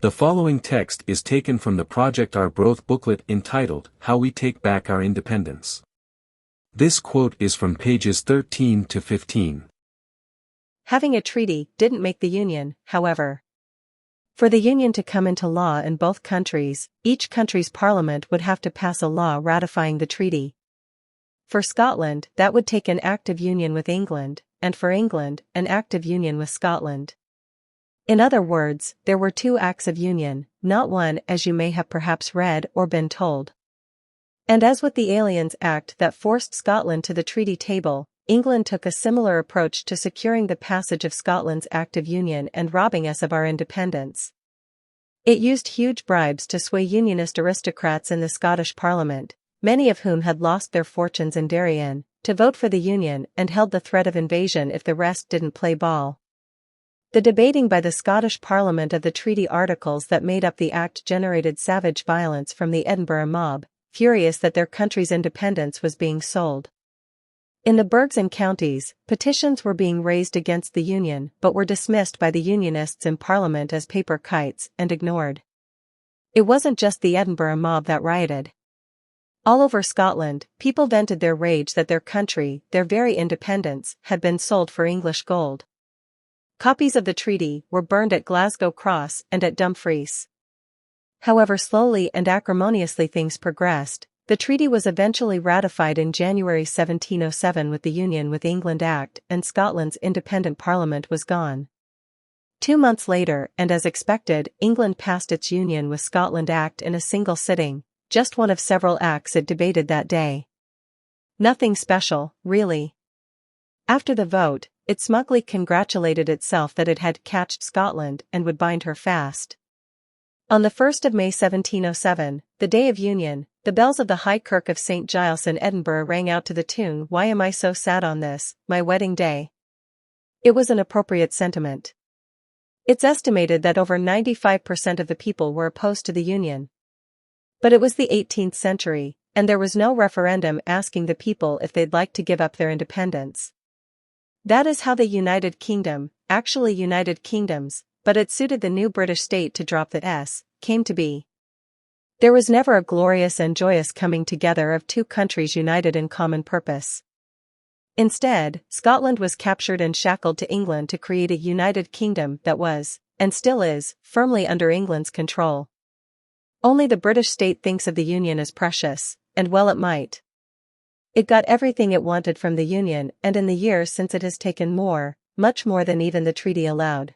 The following text is taken from the Project Arbroath booklet entitled, How We Take Back Our Independence. This quote is from pages 13 to 15. Having a treaty didn't make the Union, however. For the Union to come into law in both countries, each country's parliament would have to pass a law ratifying the treaty. For Scotland, that would take an act of union with England, and for England, an act of union with Scotland. In other words, there were two acts of union, not one, as you may have perhaps read or been told. And as with the Aliens Act that forced Scotland to the treaty table, England took a similar approach to securing the passage of Scotland's Act of Union and robbing us of our independence. It used huge bribes to sway Unionist aristocrats in the Scottish Parliament, many of whom had lost their fortunes in Darien, to vote for the Union and held the threat of invasion if the rest didn't play ball. The debating by the Scottish Parliament of the treaty articles that made up the Act generated savage violence from the Edinburgh mob, furious that their country's independence was being sold. In the burghs and counties, petitions were being raised against the Union but were dismissed by the Unionists in Parliament as paper kites and ignored. It wasn't just the Edinburgh mob that rioted. All over Scotland, people vented their rage that their country, their very independence, had been sold for English gold. Copies of the treaty were burned at Glasgow Cross and at Dumfries. However slowly and acrimoniously things progressed, the treaty was eventually ratified in January 1707 with the Union with England Act, and Scotland's independent parliament was gone. 2 months later, and as expected, England passed its Union with Scotland Act in a single sitting, just one of several acts it debated that day. Nothing special, really. After the vote, it smugly congratulated itself that it had catched Scotland and would bind her fast. On the 1st of May 1707, the Day of Union, the bells of the High Kirk of St. Giles in Edinburgh rang out to the tune Why Am I So Sad on This, My Wedding Day? It was an appropriate sentiment. It's estimated that over 95% of the people were opposed to the Union. But it was the 18th century, and there was no referendum asking the people if they'd like to give up their independence. That is how the United Kingdom, actually United Kingdoms, but it suited the new British state to drop the S, came to be. There was never a glorious and joyous coming together of two countries united in common purpose. Instead, Scotland was captured and shackled to England to create a United Kingdom that was, and still is, firmly under England's control. Only the British state thinks of the Union as precious, and well it might. It got everything it wanted from the Union, and in the years since it has taken more, much more than even the treaty allowed.